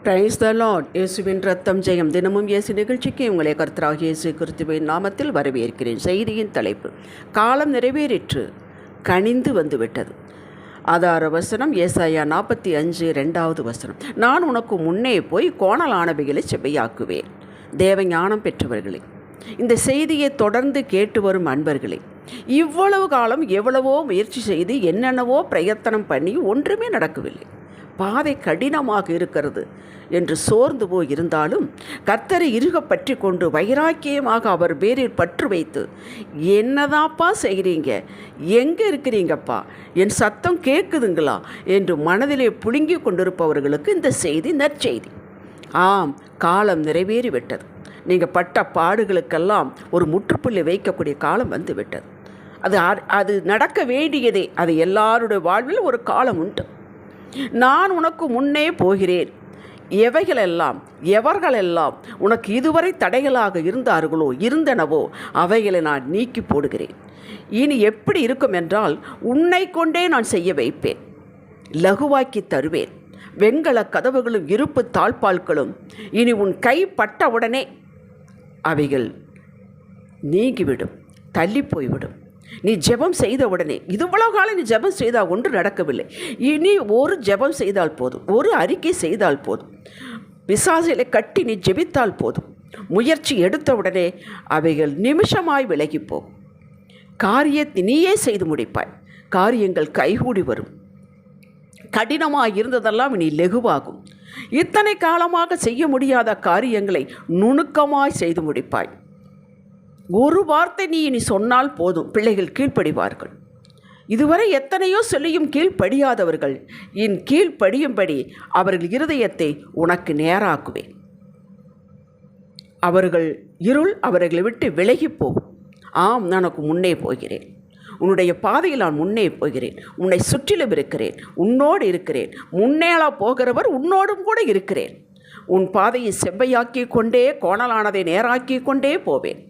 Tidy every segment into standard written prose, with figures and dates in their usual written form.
Praise the Lord. இயேசுவின் ரத்தம் ஜெயம். தினமும் இயேசு நிகழ்ச்சிக்கு உங்களை கர்த்தராகிய இயேசு கிறிஸ்துவின் நாமத்தில் வரவேற்கிறேன். செய்தியின் தலைப்பு, காலம் நிறைவேறிற்று, கனிந்து வந்துவிட்டது. ஆதார வசனம் ஏசாயா 45 வசனம். நான் உனக்கு முன்னே போய் கோணலானவைகளை செவ்வையாக்குவேன். தேவ ஞானம் பெற்றவர்களே, இந்த செய்தியை தொடர்ந்து கேட்டு வரும் அன்பர்களே, இவ்வளவு காலம் எவ்வளவோ முயற்சி செய்து என்னென்னவோ பிரயத்தனம் பண்ணி ஒன்றுமே நடக்கவில்லை, பாதை கடினமாக இருக்கிறது என்று சோர்ந்து போய் இருந்தாலும் கர்த்தரை இறுக பற்றி கொண்டு வைராக்கியமாக அவர் பேரில் பற்று வைத்து, என்னதாப்பா செய்கிறீங்க, எங்கே இருக்கிறீங்கப்பா, என் சத்தம் கேட்குதுங்களா என்று மனதிலே புழுங்கி கொண்டிருப்பவர்களுக்கு இந்த செய்தி நற்செய்தி. ஆம், காலம் நிறைவேறிவிட்டது. நீங்கள் பட்ட பாடுகளுக்கெல்லாம் ஒரு முற்றுப்புள்ளி வைக்கக்கூடிய காலம் வந்து விட்டது. அது நடக்க வேண்டியதே. அது எல்லாருடைய வாழ்வில் ஒரு காலம் உண்டு. நான் உனக்கு முன்னே போகிறேன். எவர்களெல்லாம் உனக்கு இதுவரை தடைகளாக இருந்தனவோ அவைகளை நான் நீக்கி போடுகிறேன். இனி எப்படி இருக்கும் என்றால், உன்னை கொண்டே நான் செய்ய வைப்பேன், லகுவாக்கி தருவேன். வெண்கல கதவுகளும் இருப்பு தாழ்பால்களும் இனி உன் கை பட்டவுடனே அவைகள் நீங்கிவிடும், தள்ளி போய்விடும். நீ ஜெபம் செய்த உடனே, இவ்வளவு காலம் நீ ஜெபம் செய்தால் ஒன்று நடக்கவில்லை, இனி ஒரு ஜெபம் செய்தால் போதும், ஒரு அறிக்கை செய்தால் போதும், பிசாசிலே கட்டி நீ ஜெபித்தால் போதும், முயற்சி எடுத்த உடனே அவைகள் நிமிஷமாய் விலகிப்போம். காரியத்தை நீயே செய்து முடிப்பாய். காரியங்கள் கைகூடி வரும். கடினமாக இருந்ததெல்லாம் இனி லெகுவாகும். இத்தனை காலமாக செய்ய முடியாத காரியங்களை நுணுக்கமாய் செய்து முடிப்பாய். ஒரு வார்த்தை நீ இனி சொன்னால் போதும், பிள்ளைகள் கீழ்ப்படிவார்கள். இதுவரை எத்தனையோ சொல்லியும் கீழ்ப்படியாதவர்கள் என் கீழ்ப்படியும்படி அவர்கள் இருதயத்தை உனக்கு நேராக்குவேன். அவர்கள் இருள் அவர்களை விட்டு விலகி போகும். ஆம், நான் உனக்கு முன்னே போகிறேன். உன்னுடைய பாதையில் நான் முன்னே போகிறேன். உன்னை சுற்றிலும் இருக்கிறேன், உன்னோடு இருக்கிறேன். முன்னேளா போகிறவர் உன்னோடும் கூட இருக்கிறேன். உன் பாதையை செவ்வையாக்கி கொண்டே, கோணலானதை நேராக்கி கொண்டே போவேன்.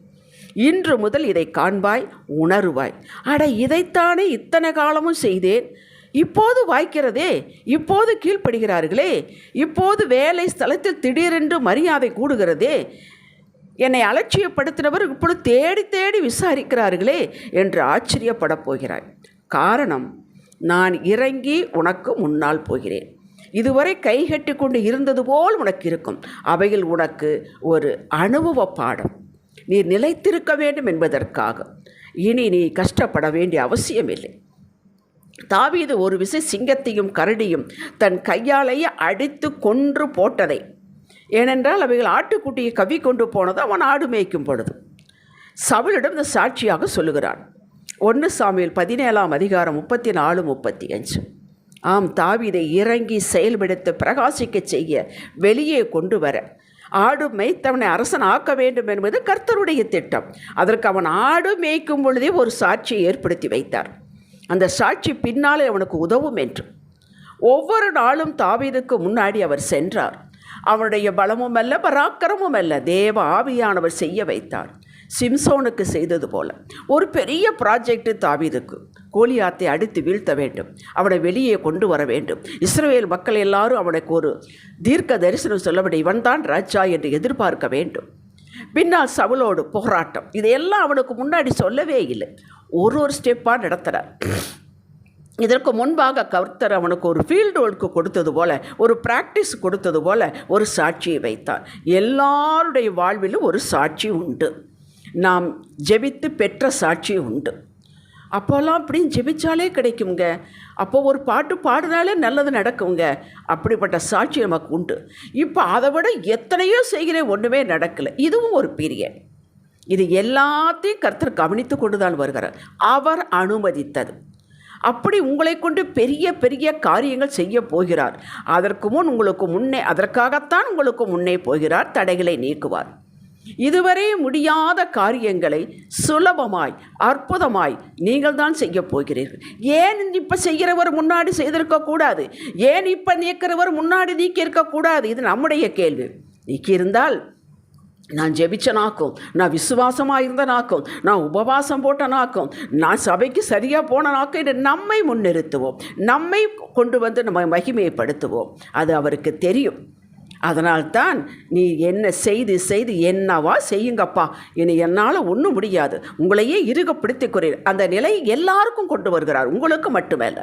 இன்று முதல் இதை காண்பாய், உணருவாய். அட, இதைத்தானே இத்தனை காலமும் செய்தேன், இப்போது வாய்க்கிறதே, இப்போது கீழ்ப்படுகிறார்களே, இப்போது வேலை ஸ்தலத்தில் திடீரென்று மரியாதை கூடுகிறதே, என்னை அலட்சியப்படுத்தினவர் இப்பொழுது தேடி தேடி விசாரிக்கிறார்களே என்று ஆச்சரியப்பட போகிறாய். காரணம், நான் இறங்கி உனக்கு முன்னால் போகிறேன். இதுவரை கைகட்டி கொண்டு இருந்தது போல் உனக்கு இருக்கும். அவைகள் உனக்கு ஒரு அனுபவ பாடம். நீ நிலைத்திருக்க வேண்டும் என்பதற்காக. இனி நீ கஷ்டப்பட வேண்டிய அவசியமில்லை. தாவீது ஒரு விசை சிங்கத்தையும் கரடியும் தன் கையாலேயே அடித்து கொன்று போட்டதை, ஏனென்றால் அவைகள் ஆட்டுக்குட்டியை கவி கொண்டு போனது அவன் ஆடு மேய்க்கும் பொழுது. சவுலிடம் இந்த சாட்சியாக சொல்லுகிறான். 1 சாமுவேல் 17 34-35. ஆம், தாவீதை இறங்கி செயல்படுத்த பிரகாசிக்க செய்ய, வெளியே கொண்டு வர, ஆடு மேய்த்தவனை அரசன் ஆக்க வேண்டும் என்பது கர்த்தருடைய திட்டம். அதற்கு அவன் ஆடு மேய்க்கும் பொழுதே ஒரு சாட்சியை ஏற்படுத்தி வைத்தார். அந்த சாட்சி பின்னாலே அவனுக்கு உதவும் என்று. ஒவ்வொரு நாளும் தாவீதுக்கு முன்னாடி அவர் சென்றார். அவனுடைய பலமும் அல்ல, பராக்கிரமும் அல்ல, தேவ ஆவியானவர் செய்ய வைத்தார். சிம்சோனுக்கு செய்தது போல ஒரு பெரிய ப்ராஜெக்ட் தாவீதுக்கு. கோலியாத்தை அடித்து வீழ்த்த வேண்டும், அவனை வெளியே கொண்டு வர வேண்டும். இஸ்ரவேல் மக்கள் எல்லாரும் அவனுக்கு ஒரு தீர்க்க தரிசனம் சொல்லப்பட, இவன்தான் ராஜா என்று எதிர்பார்க்க வேண்டும். பின்னால் சவுலோடு போராட்டம். இதையெல்லாம் அவனுக்கு முன்னாடி சொல்லவே இல்லை. ஒரு ஸ்டெப்பாக நடத்துகிறார். இதற்கு முன்பாக கர்த்தர் அவனுக்கு ஒரு ஃபீல்டு ஒர்க்கு கொடுத்தது போல, ஒரு ப்ராக்டிஸ் கொடுத்தது போல ஒரு சாட்சியை வைத்தார். எல்லாருடைய வாழ்விலும் ஒரு சாட்சி உண்டு. நாம் ஜெபித்து பெற்ற சாட்சி உண்டு. அப்போல்லாம் அப்படின்னு ஜெபிச்சாலே கிடைக்குங்க. அப்போ ஒரு பாட்டு பாடினாலே நல்லது நடக்குங்க. அப்படிப்பட்ட சாட்சி நமக்கு உண்டு. இப்போ அதை விட எத்தனையோ செய்கிறேன், ஒன்றுமே நடக்கலை. இதுவும் ஒரு பீரியட். இது எல்லாத்தையும் கர்த்தர் கவனித்து கொண்டு தான் வருகிறார். அவர் அனுமதித்தது. அப்படி உங்களை கொண்டு பெரிய பெரிய காரியங்கள் செய்ய போகிறார். அதற்காகத்தான் உங்களுக்கு முன்னே போகிறார். தடைகளை நீக்குவார். இதுவரை முடியாத காரியங்களை சுலபமாய், அற்புதமாய் நீங்கள் தான் செய்ய போகிறீர்கள். ஏன் இப்போ செய்கிறவர் முன்னாடி செய்திருக்கக்கூடாது? ஏன் இப்போ நீக்கிறவர் முன்னாடி நீக்கி இருக்கக்கூடாது? இது நம்முடைய கேள்வி. நீக்கியிருந்தால் நான் ஜெபிச்சனாக்கும், நான் விசுவாசமாக இருந்தனாக்கும், நான் உபவாசம் போட்டனாக்கும், நான் சபைக்கு சரியாக போனனாக்கும் என்று நம்மை முன்னிறுத்துவோம். நம்மை கொண்டு வந்து நம்ம மகிமைப்படுத்துவோம். அது அவருக்கு தெரியும். அதனால்தான் நீ என்ன செய்து என்னவா செய்யுங்கப்பா, இனி என்னால் ஒன்றும் முடியாது, உங்களையே இறுக பிடித்துக்கிறேன், அந்த நிலை எல்லாருக்கும் கொண்டு வருகிறார். உங்களுக்கு மட்டுமல்ல,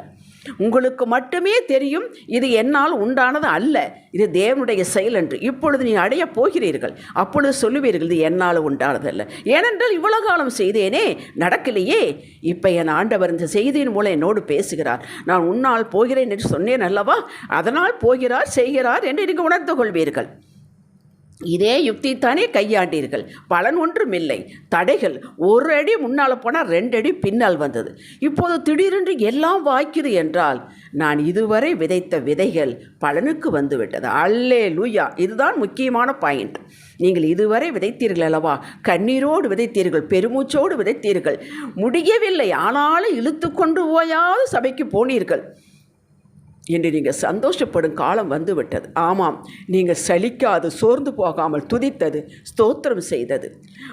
உங்களுக்கு மட்டுமே தெரியும் இது என்னால் உண்டானது அல்ல, இது தேவனுடைய செயல் என்று. இப்பொழுது நீ அடையப் போகிறீர்கள். அப்பொழுது சொல்லுவீர்கள் இது என்னால் உண்டானதல்ல. ஏனென்றால் இவ்வளவு காலம் செய்தேனே, நடக்கலையே. இப்போ என் ஆண்டவர் இந்த செய்தியின் மூலம் என்னோடு பேசுகிறார். நான் உன்னால் போகிறேன் என்று சொன்னேன் அல்லவா, அதனால் போகிறார், செய்கிறார் என்று நீங்கள் உணர்ந்து கொள்வீர்கள். இதே யுக்தி தானே கையாண்டீர்கள், பலன் ஒன்றும் இல்லை. தடைகள், ஒரு அடி முன்னால் போனால் 2 அடி பின்னால் வந்தது. இப்போது திடீரென்று எல்லாம் வாய்க்குது என்றால் நான் இதுவரை விதைத்த விதைகள் பலனுக்கு வந்துவிட்டது. அல்லேலூயா! இதுதான் முக்கியமான பாயிண்ட். நீங்கள் இதுவரை விதைத்தீர்கள் அல்லவா, கண்ணீரோடு விதைத்தீர்கள், பெருமூச்சோடு விதைத்தீர்கள், முடியவில்லை, ஆனாலும் இழுத்து கொண்டு போயாவது சபைக்கு போனீர்கள் என்று நீங்கள் சந்தோஷப்படும் காலம் வந்துவிட்டது. ஆமாம், நீங்கள் சலிக்காது சோர்ந்து போகாமல் துதித்தது, ஸ்தோத்திரம் செய்தது,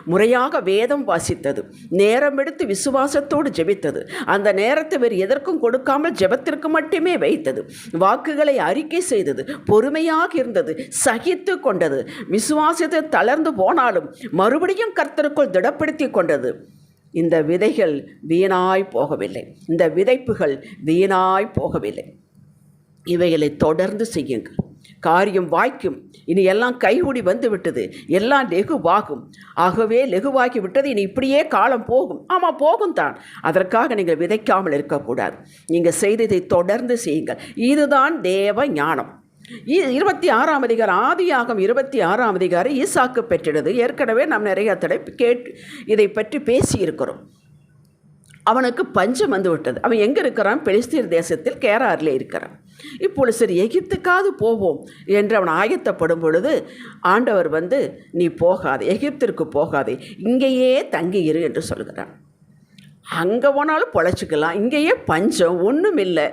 முறையாக வேதம் வாசித்தது, நேரம் எடுத்து விசுவாசத்தோடு ஜெபித்தது, அந்த நேரத்தை வேறு எதற்கும் கொடுக்காமல் ஜெபத்திற்கு மட்டுமே வைத்தது, வாக்குகளை அறிக்கை செய்தது, பொறுமையாக இருந்தது, சகித்து கொண்டது, விசுவாசத்தை தளர்ந்து போனாலும் மறுபடியும் கர்த்தருக்குள் திடப்படுத்தி கொண்டது. இந்த விதைகள் வீணாய் போகவில்லை, இந்த விதைப்புகள் வீணாய் போகவில்லை. இவைகளை தொடர்ந்து செய்யுங்கள், காரியம் வாய்க்கும். இனி எல்லாம் கைகூடி வந்து விட்டது, எல்லாம் லெகுவாகும். ஆகவே லெகுவாகி விட்டது, இனி இப்படியே காலம் போகும். ஆமாம், போகும் தான். அதற்காக நீங்கள் விதைக்காமல் இருக்கக்கூடாது. நீங்கள் செய்ததை தொடர்ந்து செய்யுங்கள். இதுதான் தேவ ஞானம். 26ஆம் அதிகாரம், ஆதியாகமம் 26ஆம் அதிகாரம் ஈசாக்கு பெற்றிடுது. ஏற்கனவே நாம் நிறைய தடவை இதை பற்றி பேசியிருக்கிறோம். அவனுக்கு பஞ்சம் வந்து விட்டது. அவன் எங்கே இருக்கிறான்? பெலிஸ்தீர் தேசத்தில் கேராரில் இருக்கிறான். இப்பொழுது சரி, எகிப்துக்காவது போவோம் என்று அவன் ஆயத்தப்படும் பொழுது ஆண்டவர் நீ போகாதே, எகிப்திற்கு போகாதே, இங்கேயே தங்கியிரு என்று சொல்கிறான். அங்கே போனாலும் பொழைச்சிக்கலாம், இங்கேயே பஞ்சம் ஒன்றும் இல்லை.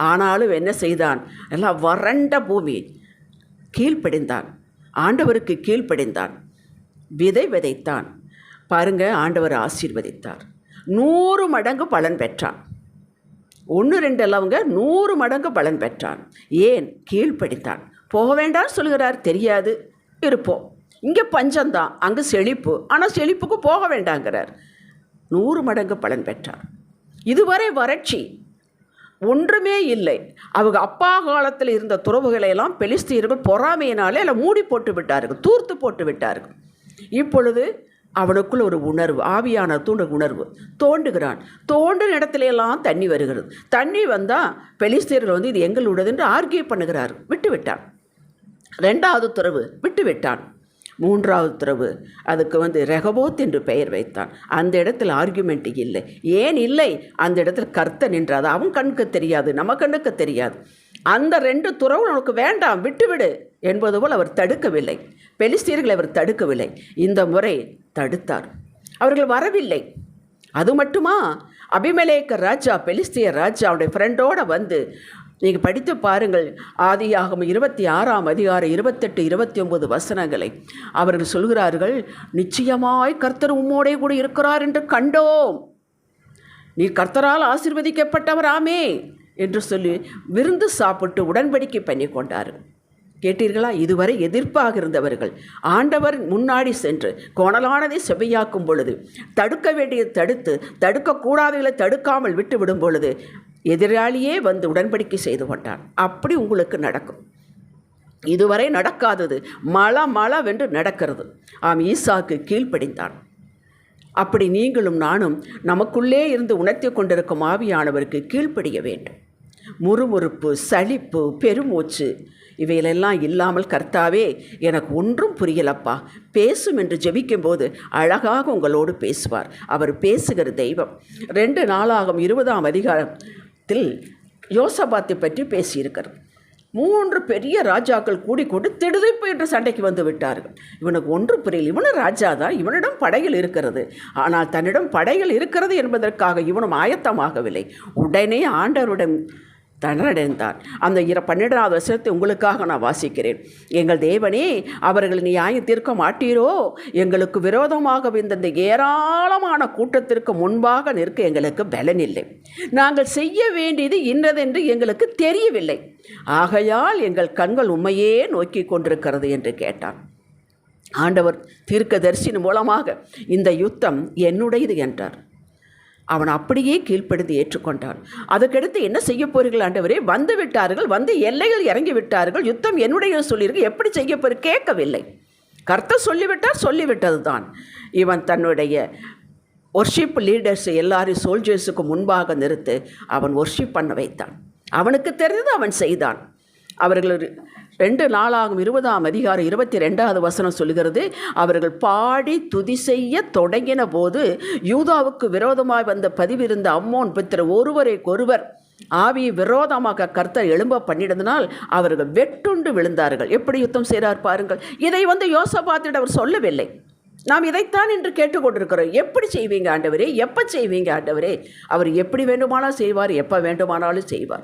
ஆனாலும் என்ன செய்தான்? எல்லாம் வறண்ட பூமி, கீழ்ப்படிந்தான், ஆண்டவருக்கு கீழ்ப்படிந்தான், விதை விதைத்தான். பாருங்க, ஆண்டவர் ஆசீர்வதித்தார். 100 மடங்கு பலன் பெற்றான். 1 2 அல்லவங்க, 100 மடங்கு பலன் பெற்றான். ஏன்? கீழ்ப்படித்தான். போக வேண்டாம் சொல்கிறார், தெரியாது, இருப்போம். இங்கே பஞ்சம்தான், அங்கே செழிப்பு, ஆனால் செழிப்புக்கு போக வேண்டாங்கிறார். 100 மடங்கு பலன் பெற்றார். இதுவரை வறட்சி, ஒன்றுமே இல்லை. அவங்க அப்பா காலத்தில் இருந்த துறவுகளையெல்லாம் பெலிஸ்தீர்கள் பொறாமையினாலே எல்லாம் மூடி போட்டு விட்டார்கள், தூர்த்து போட்டு விட்டார்கள். இப்பொழுது அவனுக்குள் ஒரு உணர்வு, ஆவியான உணர்வு தோண்டுகிறான். தோண்டின இடத்துல எல்லாம் தண்ணி வருகிறது. தண்ணி வந்தால் பெலிஸ்தீர்கள் இது எங்களுடையது என்று ஆர்கியூ பண்ணுகிறார். விட்டுவிட்டான். 2வது துறவு விட்டுவிட்டான். 3வது துறவு அதுக்கு ரெகபோத் என்று பெயர் வைத்தான். அந்த இடத்துல ஆர்கியூமெண்ட் இல்லை. ஏன் இல்லை? அந்த இடத்துல கர்த்தர் நின்றாது. அவன் கண்ணுக்கு தெரியாது, நம்ம கண்ணுக்கு தெரியாது. அந்த 2 துறவு நமக்கு வேண்டாம், விட்டுவிடு என்பது போல் அவர் தடுக்கவில்லை. பெலிஸ்தீர்களை அவர் தடுக்கவில்லை. இந்த முறை தடுத்தார். அவர்கள் வரவில்லை. அது மட்டுமா, அபிமெலேக்கு ராஜா, பெலிஸ்தியர் ராஜா அவனுடைய ஃப்ரெண்டோடு நீங்கள் படித்து பாருங்கள். ஆதியாகமம் 26ஆம் அதிகாரம் 28 29 வசனங்களை அவர்கள் சொல்கிறார்கள். நிச்சயமாய் கர்த்தர் உம்மோடே கூட இருக்கிறார் என்று கண்டோம், நீ கர்த்தரால் ஆசீர்வதிக்கப்பட்டவராமே என்று சொல்லி விருந்து சாப்பிட்டு உடன்படிக்கை பண்ணி கொண்டார்கள். கேட்டீர்களா? இதுவரை எதிர்ப்பாக இருந்தவர்கள் ஆண்டவர் முன்னாடி சென்று கோணலானதை செவ்வையாக்கும் பொழுது, தடுக்க வேண்டியதை தடுத்து, தடுக்கக்கூடாதவர்களை தடுக்காமல் விட்டு விடும் பொழுது எதிராளியே உடன்படிக்கை செய்து கொண்டான். அப்படி உங்களுக்கு நடக்கும். இதுவரை நடக்காதது மளமளவென்று நடக்கிறது. ஈசாக்கு கீழ்ப்படிந்தான். அப்படி நீங்களும் நானும் நமக்குள்ளே இருந்து உணர்த்தி கொண்டிருக்கும் ஆவியானவருக்கு கீழ்ப்படிய வேண்டும். முறுமுறுப்பு, சலிப்பு, பெருமூச்சு இவைகளெல்லாம் இல்லாமல், கர்த்தாவே எனக்கு ஒன்றும் புரியலப்பா, பேசும் என்று ஜெபிக்கும்போது அழகாக உங்களோடு பேசுவார். அவர் பேசுகிற தெய்வம். 2 நாளாகமம் 20ஆம் அதிகாரத்தில் யோசபாத்தை பற்றி பேசியிருக்கிறார். 3 பெரிய ராஜாக்கள் கூடிக்கொண்டு திடுதிப்பு என்று சண்டைக்கு விட்டார்கள். இவனுக்கு ஒன்றும் புரியல. இவனும் ராஜா தான், இவனிடம் படைகள் இருக்கிறது. ஆனால் தன்னிடம் படைகள் இருக்கிறது என்பதற்காக இவனும் ஆயத்தமாகவில்லை. உடனே ஆண்டவரிடம் தளர்ந்தான். அந்த 12வது வசனத்தை உங்களுக்காக நான் வாசிக்கிறேன். எங்கள் தேவனே, அவர்கள் நியாயம் தீர்க்க மாட்டீரோ? எங்களுக்கு விரோதமாக இந்த ஏராளமான கூட்டத்திற்கு முன்பாக நிற்க எங்களுக்கு பலன் இல்லை. நாங்கள் செய்ய வேண்டியது இன்னதென்று எங்களுக்கு தெரியவில்லை. ஆகையால் எங்கள் கண்கள் உம்மையே நோக்கி கொண்டிருக்கிறது என்று கேட்டான். ஆண்டவர் தீர்க்கதரிசியின் மூலமாக இந்த யுத்தம் என்னுடையது என்றார். அவன் அப்படியே கீழ்ப்படுத்தி ஏற்றுக்கொண்டான். அதுக்கடுத்து என்ன செய்ய போறீர்கள் ஆண்டவரே? வந்து விட்டார்கள், வந்து எல்லைகள் இறங்கி விட்டார்கள், யுத்தம் என்னுடைய சொல்லியிருக்கு, எப்படி செய்ய போற? கேட்கவில்லை. கர்த்தர் சொல்லிவிட்டார், சொல்லிவிட்டது தான். இவன் தன்னுடைய ஒர்ஷிப் லீடர்ஸ் எல்லாரையும் சோல்ஜர்ஸுக்கு முன்பாக நிறுத்து அவன் ஒர்ஷிப் பண்ண வைத்தான். அவனுக்கு தெரிந்தது அவன் செய்தான். அவர்கள் 2 நாளாகும் 20ஆம் அதிகாரம் 22வது வசனம் சொல்லுகிறது, அவர்கள் பாடி துதி செய்ய தொடங்கின போது யூதாவுக்கு விரோதமாய் வந்த பதிவிருந்த அம்மோன் புத்திரர் ஒருவரைக்கொருவர் ஆவியை விரோதமாக கர்த்தர் எழும்ப பண்ணிடுதனால் அவர்கள் வெட்டுண்டு விழுந்தார்கள். எப்படி யுத்தம் செய்கிறார் பாருங்கள். இதை யோசபாத்திடம் அவர் சொல்லவில்லை. நாம் இதைத்தான் இன்று கேட்டுக்கொண்டிருக்கிறோம். எப்படி செய்வீங்க ஆண்டவரே? எப்போ செய்வீங்க ஆண்டவரே? அவர் எப்படி வேண்டுமானாலும் செய்வார், எப்போ வேண்டுமானாலும் செய்வார்.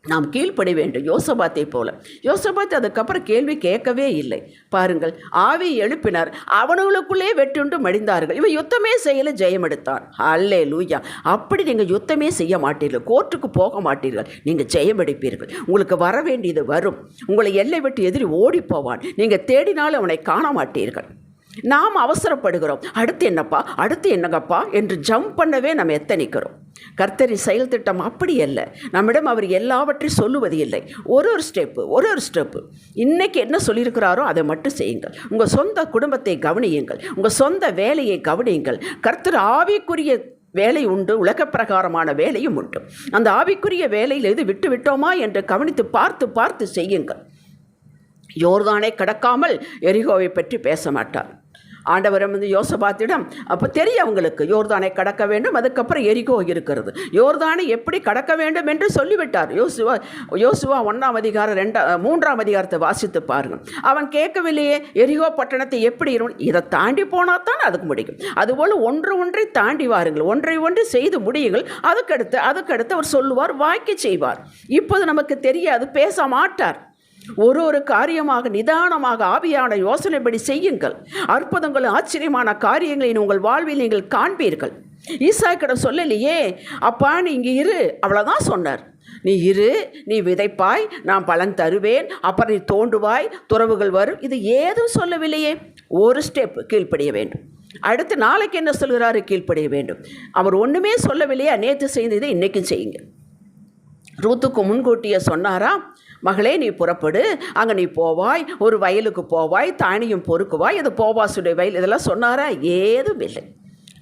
நாம் கீழ்ப்படி வேண்டும், யோசபாத்தை போல. யோசபாத் அதுக்கப்புறம் கேள்வி கேட்கவே இல்லை. பாருங்கள், ஆவி எழுப்பினார், அவனுங்களுக்குள்ளே வெட்டுண்டு மடிந்தார்கள். இவன் யுத்தமே செய்யல, ஜெயம் எடுத்தான். அல்லேலூயா. அப்படி நீங்கள் யுத்தமே செய்ய மாட்டீர்கள், கோர்ட்டுக்கு போக மாட்டீர்கள், நீங்கள் ஜெயம் எடுப்பீர்கள். உங்களுக்கு வர வேண்டியது வரும். உங்களை எல்லை விட்டு எதிரி ஓடி போவான். நீங்கள் தேடினாலும் அவனை காண மாட்டீர்கள். நாம் அவசரப்படுகிறோம். அடுத்து என்னப்பா, அடுத்து என்னங்கப்பா என்று ஜம்ப் பண்ணவே நம்ம எத்தனிக்கிறோம். கர்த்தரின் செயல் திட்டம் அப்படி அல்ல. நம்மிடம் அவர் எல்லாவற்றையும் சொல்லுவது இல்லை. ஒரு ஸ்டெப்பு இன்றைக்கி என்ன சொல்லியிருக்கிறாரோ அதை மட்டும் செய்யுங்கள். உங்கள் சொந்த குடும்பத்தை கவனியுங்கள், உங்கள் சொந்த வேலையை கவனியுங்கள். கர்த்தர் ஆவிக்குரிய வேலை உண்டு, உலக பிரகாரமான வேலையும் உண்டு. அந்த ஆவிக்குரிய வேலையில் எது விட்டு விட்டோமா என்று கவனித்து பார்த்து செய்யுங்கள். யோர்தானை கடக்காமல் எரிகோவை பற்றி பேச மாட்டார் ஆண்டவர். யோசபாத்திடம் அப்போ தெரியும் அவங்களுக்கு யோர்தானை கடக்க வேண்டும், அதுக்கப்புறம் எரிகோ இருக்கிறது. யோர்தானை எப்படி கடக்க வேண்டும் என்று சொல்லிவிட்டார். யோசுவா 1ஆம் அதிகாரம் 3ஆம் அதிகாரத்தை வாசித்து பாருங்கள். அவன் கேட்கவில்லையே, எரிகோ பட்டணத்தை எப்படி இதை தாண்டி போனால் தான் அதுக்கு முடியும். அதுபோல் ஒன்றை தாண்டி வாருங்கள், ஒன்றை செய்து முடியுங்கள். அதுக்கடுத்து அவர் சொல்லுவார், வாய்க்கு செய்வார். இப்போது நமக்கு தெரியாது, பேச மாட்டார். ஒரு காரியமாக நிதானமாக ஆவியான யோசனைப்படி செய்யுங்கள். அற்புதங்களும் ஆச்சரியமான காரியங்களை உங்கள் வாழ்வில் நீங்கள் காண்பீர்கள். ஈசாக்கிடம் சொல்லலையே, அப்பா நீ இங்கே இரு, அவ்வளோதான் சொன்னார். நீ இரு, நீ விதைப்பாய், நான் பலன் தருவேன், அப்புறம் நீ தோண்டுவாய், துறவுகள் வரும். இது ஏதும் சொல்லவில்லையே. ஒரு ஸ்டெப் கீழ்ப்படிய வேண்டும். அடுத்து நாளைக்கு என்ன சொல்கிறாரு? கீழ்ப்படிய வேண்டும். அவர் ஒன்றுமே சொல்லவில்லையே. நேற்று செய்ததை இன்றைக்கும் செய்யுங்க. ரூத்துக்கு முன்கூட்டியே சொன்னாரா, மகளே நீ புறப்படு, அங்கே நீ போவாய், ஒரு வயலுக்கு போவாய், தானியம் பொறுக்குவாய், இது போவாசுடைய வயல், இதெல்லாம் சொன்னாரா? ஏதும் இல்லை.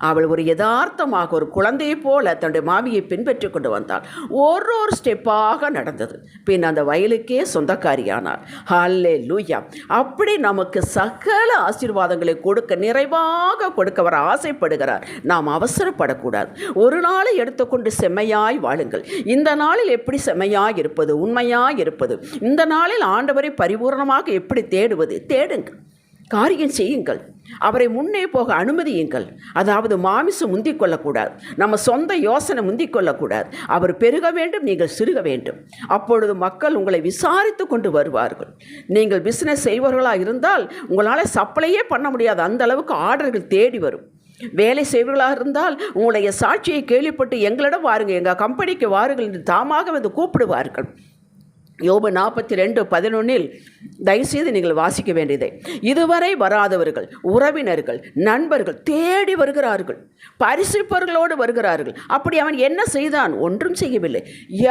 அவள் ஒரு யதார்த்தமாக ஒரு குழந்தையை போல தன்னுடைய மாமியை பின்பற்றி கொண்டு வந்தாள். ஒரு ஸ்டெப்பாக நடந்தது. பின் அந்த வயலுக்கே சொந்தக்காரியானார். ஹல்லேலூயா. அப்படி நமக்கு சகல ஆசீர்வாதங்களை கொடுக்க, நிறைவாக கொடுக்க வர ஆசைப்படுகிறார். நாம் அவசரப்படக்கூடாது. ஒரு நாளை எடுத்துக்கொண்டு செம்மையாய் வாழுங்கள். இந்த நாளில் எப்படி செம்மையாய் இருப்பது, உண்மையாய் இருப்பது, இந்த நாளில் ஆண்டவரை பரிபூர்ணமாக எப்படி தேடுவது, தேடுங்கள், காரியம் செய்யுங்கள். அவரை முன்னே போக அனுமதியுங்கள். அதாவது மாமிசம் முந்திக் கொள்ளக்கூடாது, நம்ம சொந்த யோசனை முந்திக் கொள்ளக்கூடாது. அவர் பெருக வேண்டும், நீங்கள் சிறுக வேண்டும். அப்பொழுது மக்கள் உங்களை விசாரித்து கொண்டு வருவார்கள். நீங்கள் பிஸ்னஸ் செய்வர்களாக இருந்தால் உங்களால் சப்ளையே பண்ண முடியாது, அந்த அளவுக்கு ஆர்டர்கள் தேடி வரும். வேலை செய்வர்களாக இருந்தால் உங்களுடைய சாட்சியை கேள்விப்பட்டு எங்களிடம் வாருங்கள், எங்கள் கம்பெனிக்கு வாருங்கள் என்று தாமாக வந்து கூப்பிடுவார்கள். யோபு 42:11 தயவுசெய்து நீங்கள் வாசிக்க வேண்டியதை. இதுவரை வராதவர்கள், உறவினர்கள், நண்பர்கள் தேடி வருகிறார்கள், பரிசுப்பவர்களோடு வருகிறார்கள். அப்படி அவன் என்ன செய்தான்? ஒன்றும் செய்யவில்லை.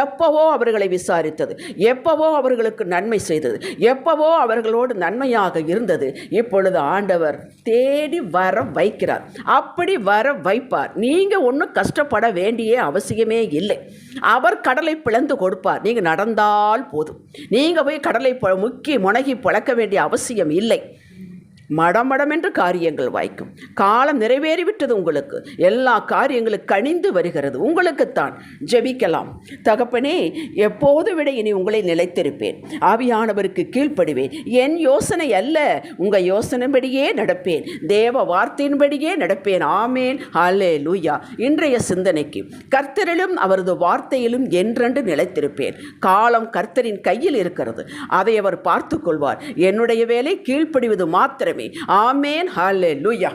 எப்பவோ அவர்களை விசாரித்தது, எப்பவோ அவர்களுக்கு நன்மை செய்தது, எப்பவோ அவர்களோடு நன்மையாக இருந்தது. இப்பொழுது ஆண்டவர் தேடி வர வைக்கிறார். அப்படி வர வைப்பார். நீங்கள் ஒன்றும் கஷ்டப்பட வேண்டிய அவசியமே இல்லை. அவர் கடலை பிளந்து கொடுப்பார். நீங்கள் நடந்தால் போதும். நீங்கள் போய் கடலை முனகி பழக்க வேண்டிய அவசியம் இல்லை. மடமடமென்று காரியங்கள் வாய்க்கும். காலம் நிறைவேறிவிட்டது. உங்களுக்கு எல்லா காரியங்களும் கனிந்து வருகிறது. உங்களுக்குத்தான் ஜெபிக்கலாம். தகப்பனே, எப்போது விட இனி உங்களை நிலைத்திருப்பேன், ஆவியானவருக்கு கீழ்ப்படுவேன். என் யோசனை அல்ல, உங்கள் யோசனைப்படியே நடப்பேன், தேவ வார்த்தையின்படியே நடப்பேன். ஆமேன். ஹல்லேலூயா. இன்றைய சிந்தனைக்கு, கர்த்தரிலும் அவரது வார்த்தையிலும் என்றென்று நிலைத்திருப்பேன். காலம் கர்த்தரின் கையில் இருக்கிறது, அதை அவர் பார்த்து கொள்வார். என்னுடைய வேலை கீழ்ப்படிவது மாத்திரமே. ஆமேன். ஹல்லேலூயா.